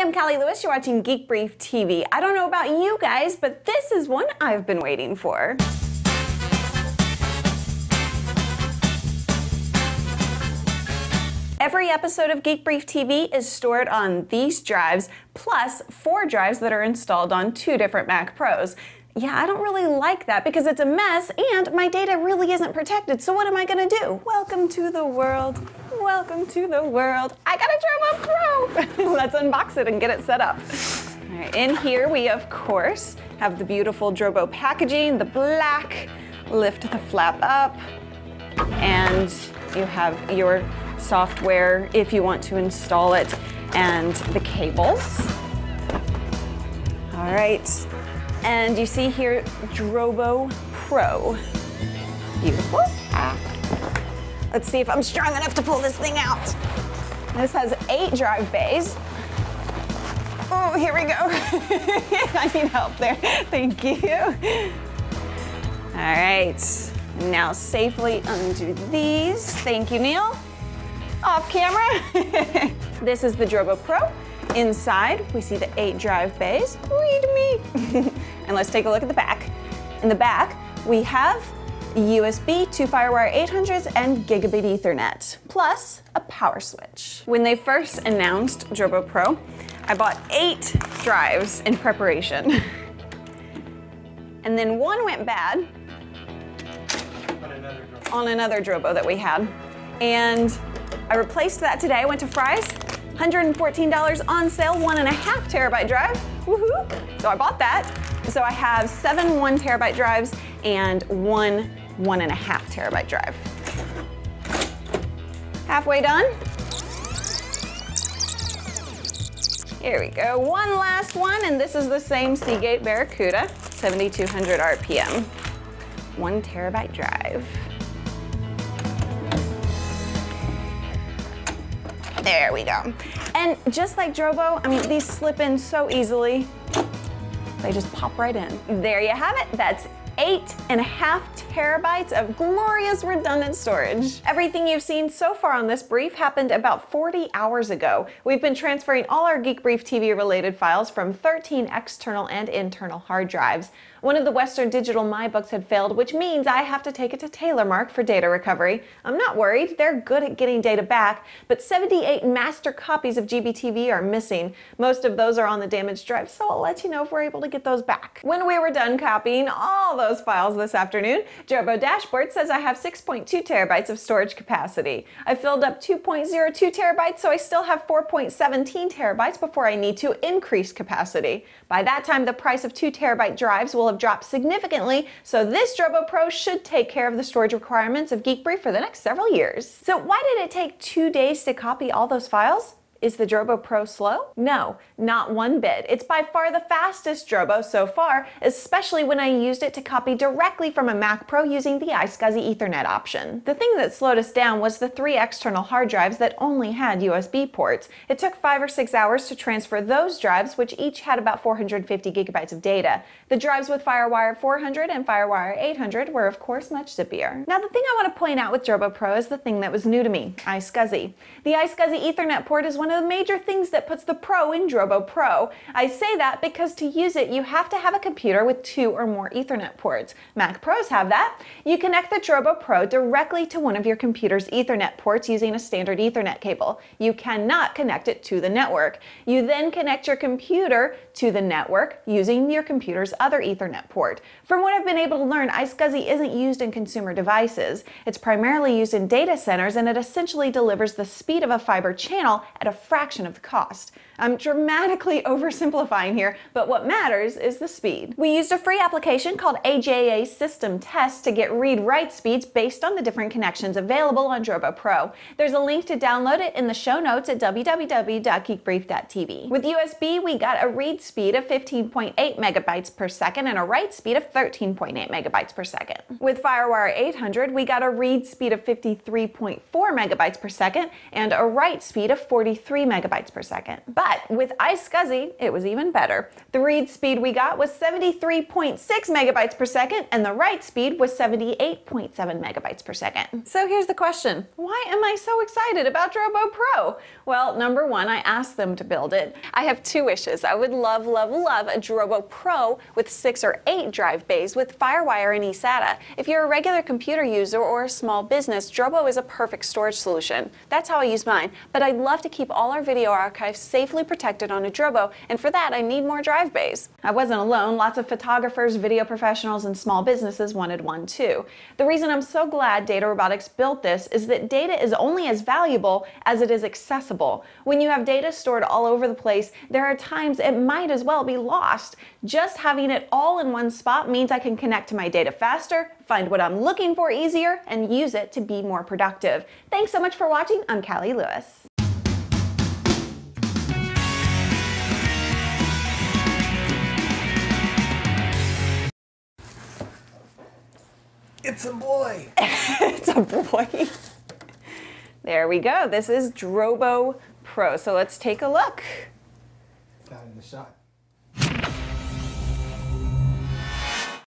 I'm Callie Lewis. You're watching Geek Brief TV. I don't know about you guys, but this is one I've been waiting for. Every episode of Geek Brief TV is stored on these drives, plus 4 drives that are installed on 2 different Mac Pros. Yeah, I don't really like that because it's a mess and my data really isn't protected, so what am I gonna do? Welcome to the world. Welcome to the world. I got a Drobo Pro! Let's unbox it and get it set up. All right, in here we, of course, have the beautiful Drobo packaging, the black. Lift the flap up, and you have your software if you want to install it, and the cables. All right. And you see here, Drobo Pro. Beautiful. Let's see if I'm strong enough to pull this thing out. This has 8 drive bays. Oh, here we go. I need help there. Thank you. All right, now safely undo these. Thank you, Neil. Off camera. This is the Drobo Pro. Inside, we see the 8 drive bays. Read me. And let's take a look at the back. In the back, we have USB, 2 FireWire 800s, and Gigabit Ethernet, plus a power switch. When they first announced Drobo Pro, I bought 8 drives in preparation. And then one went bad on another Drobo that we had. And I replaced that today. I went to Fry's. $114 on sale, 1.5 terabyte drive. Woohoo! So I bought that. So I have 7 1 terabyte drives and 1 1.5 terabyte drive. Halfway done. Here we go. One last one, and this is the same Seagate Barracuda, 7200 RPM. 1 terabyte drive. There we go. And just like Drobo, I mean, these slip in so easily. They just pop right in. There you have it. That's 8.5 terabytes of glorious redundant storage. Everything you've seen so far on this brief happened about 40 hours ago. We've been transferring all our Geek Brief TV related files from 13 external and internal hard drives. One of the Western Digital MyBooks had failed, which means I have to take it to TaylorMark for data recovery. I'm not worried, they're good at getting data back, but 78 master copies of GBTV are missing. Most of those are on the damaged drive, so I'll let you know if we're able to get those back. When we were done copying all those files this afternoon, Drobo Dashboard says I have 6.2 terabytes of storage capacity. I filled up 2.02 terabytes, so I still have 4.17 terabytes before I need to increase capacity. By that time, the price of 2 terabyte drives will have dropped significantly, so this Drobo Pro should take care of the storage requirements of Geek Brief for the next several years. So why did it take 2 days to copy all those files? Is the Drobo Pro slow? No, not one bit. It's by far the fastest Drobo so far, especially when I used it to copy directly from a Mac Pro using the iSCSI Ethernet option. The thing that slowed us down was the 3 external hard drives that only had USB ports. It took 5 or 6 hours to transfer those drives, which each had about 450 gigabytes of data. The drives with FireWire 400 and FireWire 800 were of course much zippier. Now the thing I want to point out with Drobo Pro is the thing that was new to me, iSCSI. The iSCSI Ethernet port is one of the major things that puts the Pro in Drobo Pro. I say that because to use it, you have to have a computer with 2 or more Ethernet ports. Mac Pros have that. You connect the Drobo Pro directly to one of your computer's Ethernet ports using a standard Ethernet cable. You cannot connect it to the network. You then connect your computer to the network using your computer's other Ethernet port. From what I've been able to learn, iSCSI isn't used in consumer devices. It's primarily used in data centers, and it essentially delivers the speed of a fiber channel at a fraction of the cost. I'm dramatically oversimplifying here, but what matters is the speed. We used a free application called AJA System Test to get read-write speeds based on the different connections available on Drobo Pro. There's a link to download it in the show notes at www.geekbrief.tv. With USB, we got a read speed of 15.8 megabytes per second and a write speed of 13.8 megabytes per second. With FireWire 800, we got a read speed of 53.4 megabytes per second and a write speed of 43 3 megabytes per second. But with iSCSI, it was even better. The read speed we got was 73.6 megabytes per second, and the write speed was 78.7 megabytes per second. So here's the question, why am I so excited about Drobo Pro? Well, number one, I asked them to build it. I have two wishes. I would love, love, love a Drobo Pro with 6 or 8 drive bays with FireWire and eSATA. If you're a regular computer user or a small business, Drobo is a perfect storage solution. That's how I use mine, but I'd love to keep all our video archives safely protected on a Drobo, and for that I need more drive bays. I wasn't alone. Lots of photographers, video professionals, and small businesses wanted one too. The reason I'm so glad Data Robotics built this is that data is only as valuable as it is accessible. When you have data stored all over the place, there are times it might as well be lost. Just having it all in one spot means I can connect to my data faster, find what I'm looking for easier, and use it to be more productive. Thanks so much for watching. I'm Callie Lewis. It's a boy. It's a boy. There we go. This is Drobo Pro. So let's take a look. Got in the shot.